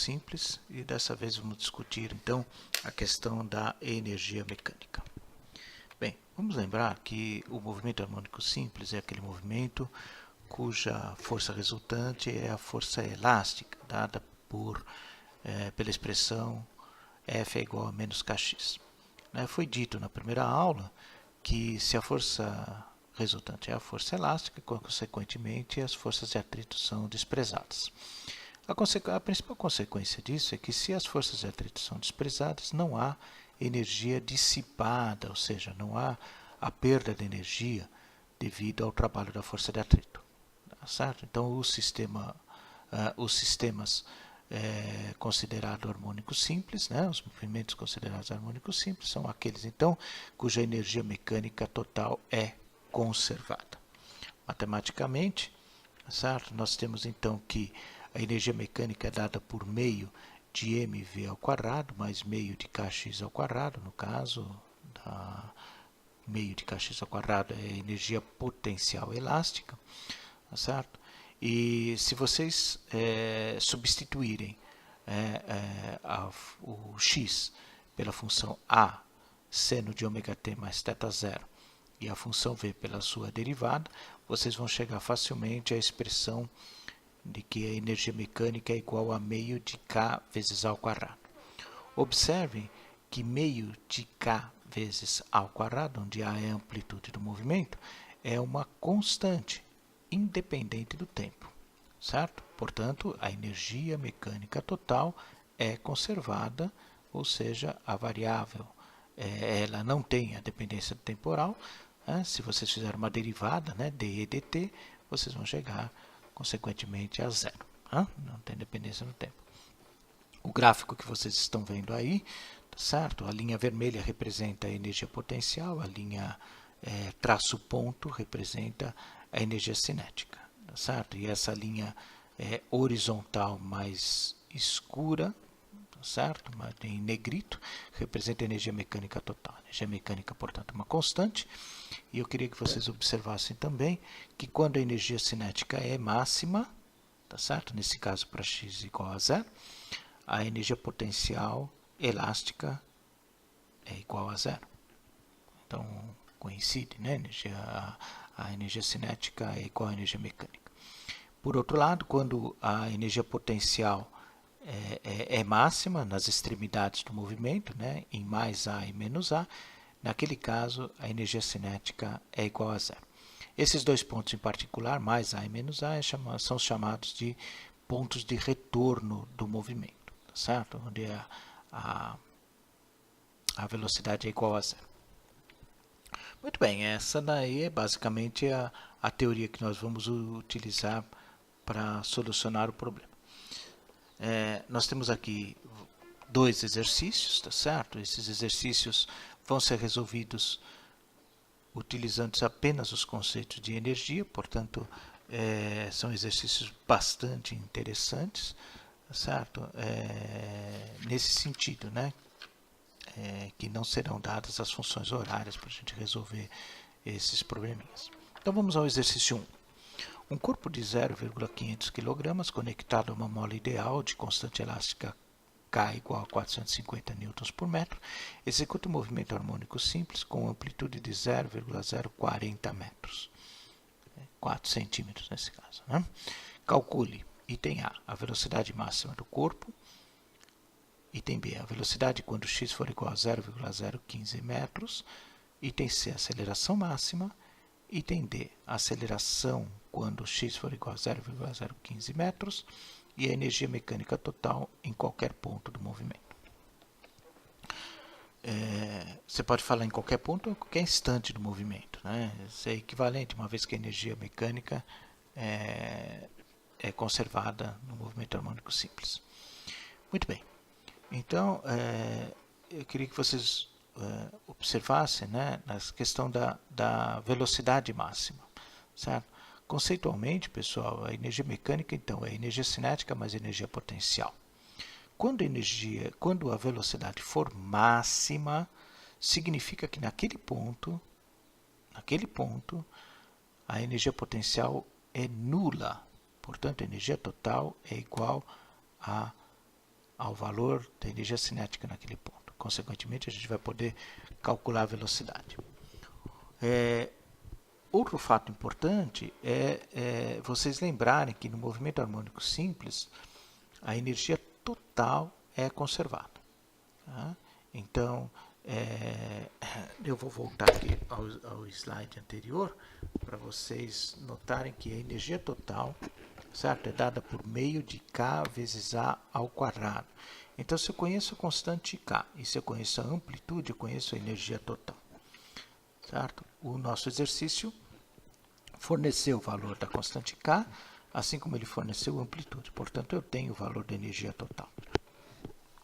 simples e dessa vez vamos discutir então a questão da energia mecânica. Bem, vamos lembrar que o movimento harmônico simples é aquele movimento cuja força resultante é a força elástica dada pela expressão F é igual a menos kx. Foi dito na primeira aula que se a força resultante é a força elástica, consequentemente as forças de atrito são desprezadas. A principal consequência disso é que se as forças de atrito são desprezadas, não há energia dissipada, ou seja, não há a perda de energia devido ao trabalho da força de atrito. Tá certo? Então, os sistemas considerados harmônicos simples, os movimentos considerados harmônicos simples, são aqueles, então, cuja energia mecânica total é conservada. Matematicamente, certo? Nós temos, então, que a energia mecânica é dada por meio de mv ao quadrado mais meio de kx ao quadrado, no caso, meio de kx ao quadrado é a energia potencial elástica, certo? E se vocês substituírem o x pela função a seno de ômega t mais θ0 e a função v pela sua derivada, vocês vão chegar facilmente à expressão de que a energia mecânica é igual a meio de k vezes a ao quadrado. Observem que meio de k vezes a ao quadrado, onde a é a amplitude do movimento, é uma constante, independente do tempo, certo? Portanto, a energia mecânica total é conservada, ou seja, a variável ela não tem a dependência temporal. Se vocês fizerem uma derivada, dE dt, vocês vão chegar consequentemente a zero. Não tem dependência no tempo. O gráfico que vocês estão vendo aí, tá certo? A linha vermelha representa a energia potencial, a linha traço ponto representa a energia cinética, tá certo? E essa linha horizontal mais escura, tá certo? Em negrito, representa a energia mecânica total. A energia mecânica, portanto, é uma constante. E eu queria que vocês observassem também que quando a energia cinética é máxima, tá certo? Nesse caso para x igual a zero, a energia potencial elástica é igual a zero. Então, coincide, a energia cinética é igual à energia mecânica. Por outro lado, quando a energia potencial é máxima nas extremidades do movimento, em mais A e menos A, naquele caso a energia cinética é igual a zero. Esses dois pontos em particular, mais A e menos A, são chamados de pontos de retorno do movimento, tá certo? Onde a velocidade é igual a zero. Muito bem, essa daí é basicamente a teoria que nós vamos utilizar para solucionar o problema. Nós temos aqui dois exercícios, tá certo? Esses exercícios vão ser resolvidos utilizando apenas os conceitos de energia, portanto, são exercícios bastante interessantes, tá certo? Nesse sentido, que não serão dadas as funções horárias para a gente resolver esses probleminhas. Então vamos ao exercício 1. Um corpo de 0,500 kg conectado a uma mola ideal de constante elástica K igual a 450 N por metro executa um movimento harmônico simples com amplitude de 0,040 metros. 4 centímetros nesse caso. Calcule, item A, velocidade máxima do corpo. Item B, a velocidade quando x for igual a 0,015 metros. Item C, a aceleração máxima. Item D, a aceleração quando x for igual a 0,015 metros. E a energia mecânica total em qualquer ponto do movimento. Você pode falar em qualquer ponto ou em qualquer instante do movimento. Isso é equivalente, uma vez que a energia mecânica é conservada no movimento harmônico simples. Muito bem. Então, eu queria que vocês observassem na questão da velocidade máxima, certo? Conceitualmente, pessoal, a energia mecânica, então, é energia cinética mais energia potencial. Quando a velocidade for máxima, significa que naquele ponto, a energia potencial é nula. Portanto, a energia total é igual a ao valor da energia cinética naquele ponto. Consequentemente, a gente vai poder calcular a velocidade. Outro fato importante é vocês lembrarem que no movimento harmônico simples, a energia total é conservada. Tá? Então, eu vou voltar aqui ao slide anterior para vocês notarem que a energia total, certo, é dada por meio de K vezes A ao quadrado. Então, se eu conheço a constante K e se eu conheço a amplitude, eu conheço a energia total. Certo? O nosso exercício forneceu o valor da constante K, assim como ele forneceu a amplitude. Portanto, eu tenho o valor da energia total.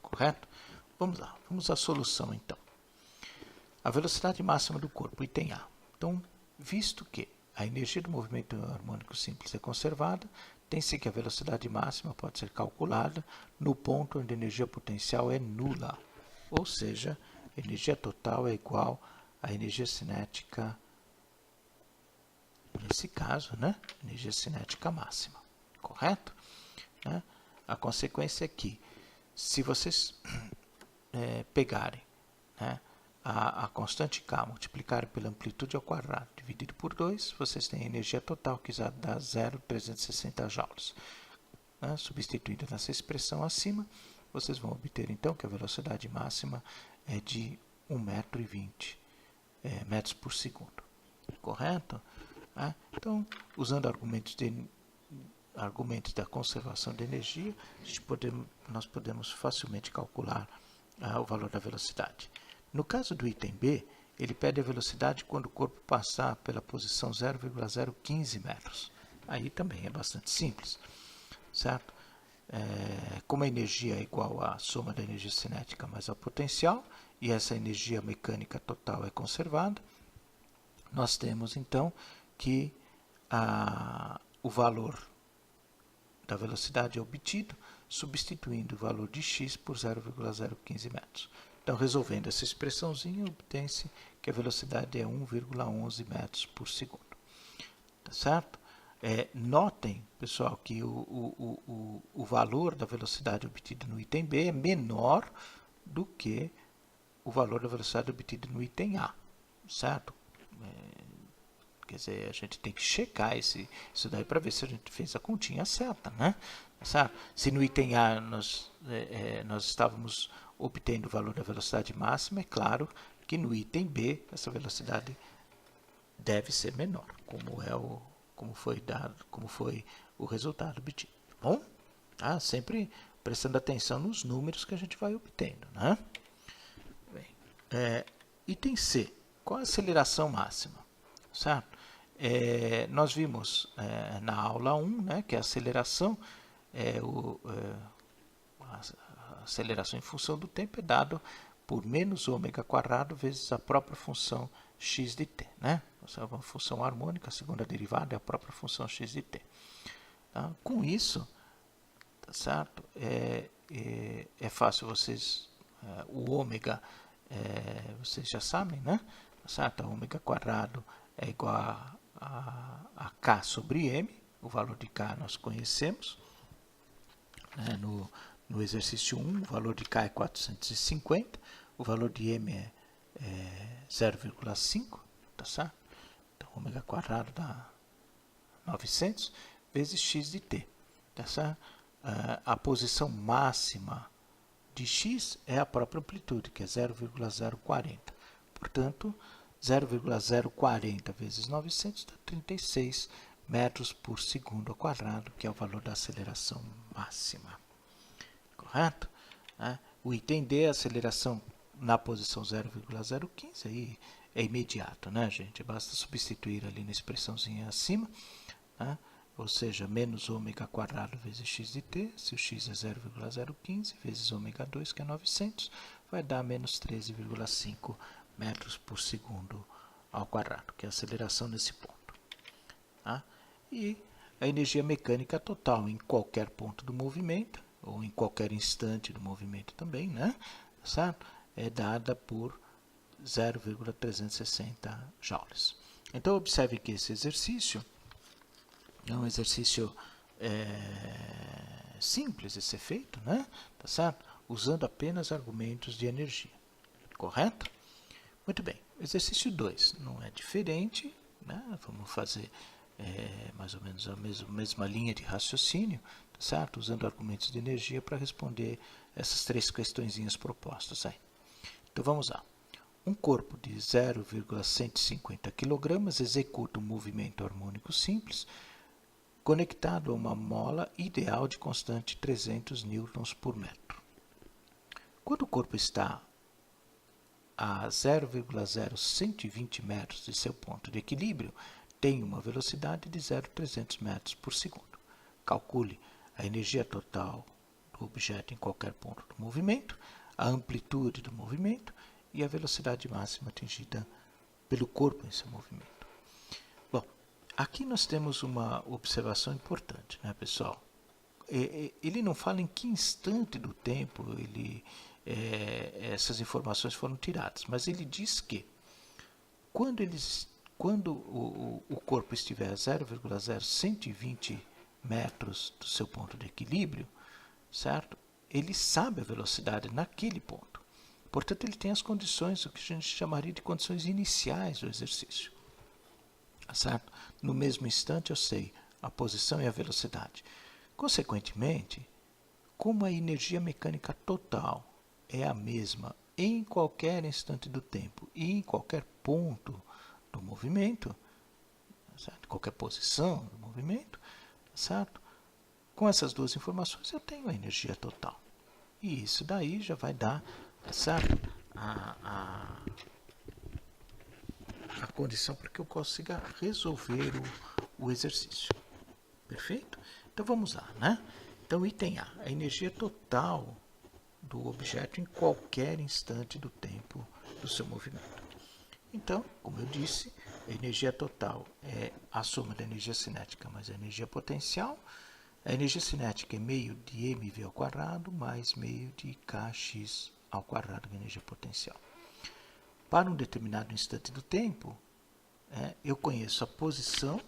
Correto? Vamos lá, vamos à solução então. A velocidade máxima do corpo, item A. Então, visto que a energia do movimento harmônico simples é conservada, tem-se que a velocidade máxima pode ser calculada no ponto onde a energia potencial é nula, ou seja, a energia total é igual à energia cinética, nesse caso, né? Energia cinética máxima, correto? Né? A consequência é que, se vocês pegarem, né, a constante K, multiplicar pela amplitude ao quadrado, dividido por 2, vocês têm a energia total, que dá 0,360 joules. Né? Substituindo nessa expressão acima, vocês vão obter então que a velocidade máxima é de 1,20 metros por segundo. Correto? Então, usando argumentos da conservação de energia, nós podemos facilmente calcular o valor da velocidade. No caso do item B, ele pede a velocidade quando o corpo passar pela posição 0,015 metros. Aí também é bastante simples, certo? Como a energia é igual à soma da energia cinética mais ao potencial, e essa energia mecânica total é conservada, nós temos então que o valor da velocidade é obtido substituindo o valor de x por 0,015 metros. Então, resolvendo essa expressãozinha, obtém-se que a velocidade é 1,11 metros por segundo. Tá certo? Notem, pessoal, que o valor da velocidade obtido no item B é menor do que o valor da velocidade obtido no item A. Certo? Quer dizer, a gente tem que checar isso daí para ver se a gente fez a continha certa, né? Certo? Se no item A nós estávamos obtendo o valor da velocidade máxima, é claro que no item B essa velocidade deve ser menor, como foi o resultado obtido. Bom, sempre prestando atenção nos números que a gente vai obtendo, né? Bem, item C, qual a aceleração máxima? Certo? Nós vimos na aula 1, né, que a aceleração a aceleração em função do tempo é dado por menos ômega quadrado vezes a própria função x de t. Né? É uma função harmônica, a segunda derivada é a própria função x de t. Tá? Com isso, tá certo? É fácil vocês... o ômega, vocês já sabem, né? Tá certo? A ômega quadrado é igual a k sobre m. O valor de k nós conhecemos. No exercício 1, o valor de K é 450, o valor de M é 0,5, tá certo? Então, ômega quadrado dá 900 vezes x de t, tá certo? A posição máxima de x é a própria amplitude, que é 0,040. Portanto, 0,040 vezes 900 dá 36 metros por segundo ao quadrado, que é o valor da aceleração máxima. Correto? O item D, a aceleração na posição 0,015, aí é imediato, né, gente? Basta substituir ali na expressãozinha acima, né? Ou seja, menos ômega quadrado vezes x de t, se o x é 0,015 vezes ômega 2, que é 900, vai dar menos 13,5 metros por segundo ao quadrado, que é a aceleração nesse ponto. Tá? E a energia mecânica total em qualquer ponto do movimento, ou em qualquer instante do movimento também, né? Certo? É dada por 0,360 joules. Então, observe que esse exercício é um exercício simples esse efeito, né? Tá certo? Usando apenas argumentos de energia, correto? Muito bem, exercício 2 não é diferente, né? Vamos fazer mais ou menos a mesma linha de raciocínio, tá certo? Usando argumentos de energia para responder essas 3 questõezinhas propostas aí. Então vamos lá. Um corpo de 0,150 kg executa um movimento harmônico simples conectado a uma mola ideal de constante 300 newtons por metro. Quando o corpo está a 0,0120 metros de seu ponto de equilíbrio, tem uma velocidade de 0,300 metros por segundo. Calcule a energia total do objeto em qualquer ponto do movimento, a amplitude do movimento e a velocidade máxima atingida pelo corpo em seu movimento. Bom, aqui nós temos uma observação importante, né, pessoal? Ele não fala em que instante do tempo essas informações foram tiradas, mas ele diz que quando o corpo estiver a 0,0120 metros do seu ponto de equilíbrio, certo? Ele sabe a velocidade naquele ponto. Portanto, ele tem as condições, o que a gente chamaria de condições iniciais do exercício. Certo? No mesmo instante eu sei a posição e a velocidade. Consequentemente, como a energia mecânica total é a mesma em qualquer instante do tempo e em qualquer ponto do movimento, certo? Qualquer posição do movimento, certo? Com essas duas informações eu tenho a energia total. E isso daí já vai dar, certo? A condição para que eu consiga resolver o exercício. Perfeito? Então vamos lá, né? Então item A, a energia total do objeto em qualquer instante do tempo do seu movimento. Então, como eu disse, a energia total é a soma da energia cinética mais a energia potencial. A energia cinética é meio de mv ao quadrado mais meio de kx ao quadrado da energia potencial. Para um determinado instante do tempo, eu conheço a posição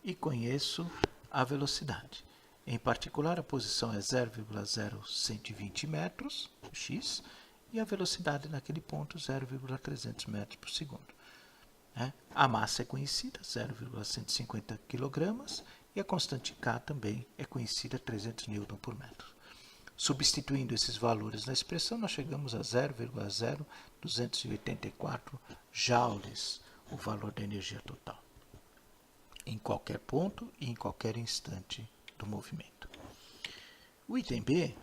e conheço a velocidade. Em particular, a posição é 0,0120 metros, x, e a velocidade naquele ponto 0,300 metros por segundo. A massa é conhecida, 0,150 kg, e a constante K também é conhecida, 300 Newton por metro. Substituindo esses valores na expressão, nós chegamos a 0,0284 joules, o valor da energia total, em qualquer ponto e em qualquer instante do movimento. O item B,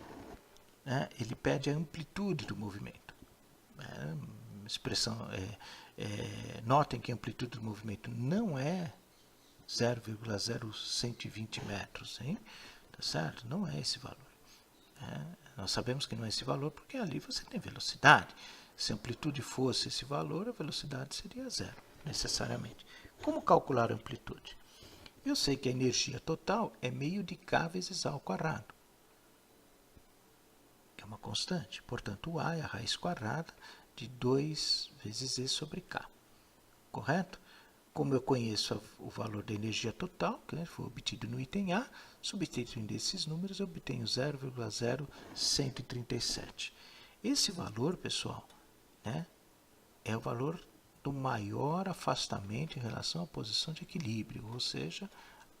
ele pede a amplitude do movimento. Notem que a amplitude do movimento não é 0,0120 metros, hein? Tá certo? Não é esse valor. Nós sabemos que não é esse valor porque ali você tem velocidade. Se a amplitude fosse esse valor, a velocidade seria zero, necessariamente. Como calcular a amplitude? Eu sei que a energia total é meio de K vezes A ao quadrado, que é uma constante. Portanto, o A é a raiz quadrada de 2 vezes E sobre K. Correto? Como eu conheço o valor da energia total, que foi obtido no item A, substituindo esses números, eu obtenho 0,0137. Esse valor, pessoal, é o valor do maior afastamento em relação à posição de equilíbrio, ou seja,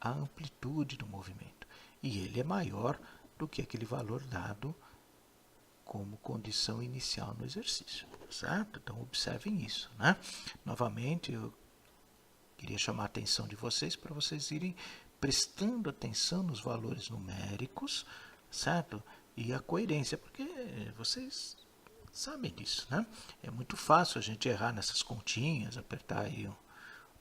a amplitude do movimento. E ele é maior do que aquele valor dado como condição inicial no exercício, certo? Então, observem isso, né? Novamente, eu queria chamar a atenção de vocês para vocês irem prestando atenção nos valores numéricos, certo? E a coerência, porque vocês sabem disso, né? É muito fácil a gente errar nessas continhas, apertar aí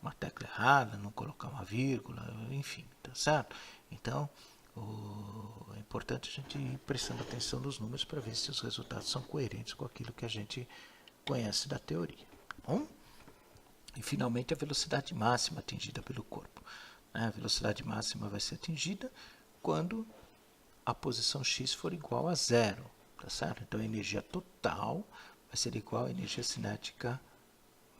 uma tecla errada, não colocar uma vírgula, enfim, tá certo? Então, é importante a gente ir prestando atenção nos números para ver se os resultados são coerentes com aquilo que a gente conhece da teoria. Bom? E, finalmente, a velocidade máxima atingida pelo corpo. A velocidade máxima vai ser atingida quando a posição x for igual a zero. Tá certo? Então, a energia total vai ser igual à energia cinética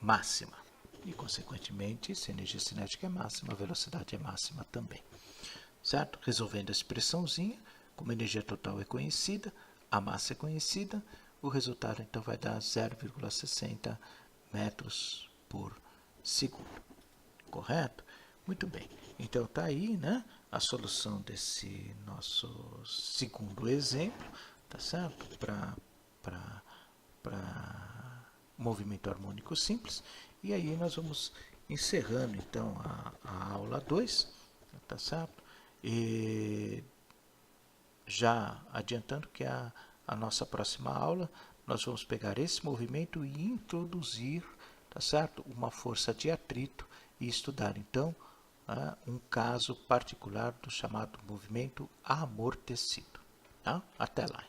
máxima. E, consequentemente, se a energia cinética é máxima, a velocidade é máxima também. Certo? Resolvendo a expressãozinha, Como a energia total é conhecida, a massa é conhecida, o resultado então vai dar 0,60 metros por segundo. Correto? Muito bem. Então está aí, né, a solução desse nosso segundo exemplo, tá certo? Para movimento harmônico simples. E aí nós vamos encerrando então a aula 2, tá certo? E já adiantando que a nossa próxima aula nós vamos pegar esse movimento e introduzir, tá certo? Uma força de atrito e estudar então um caso particular do chamado movimento amortecido. Tá? Até lá.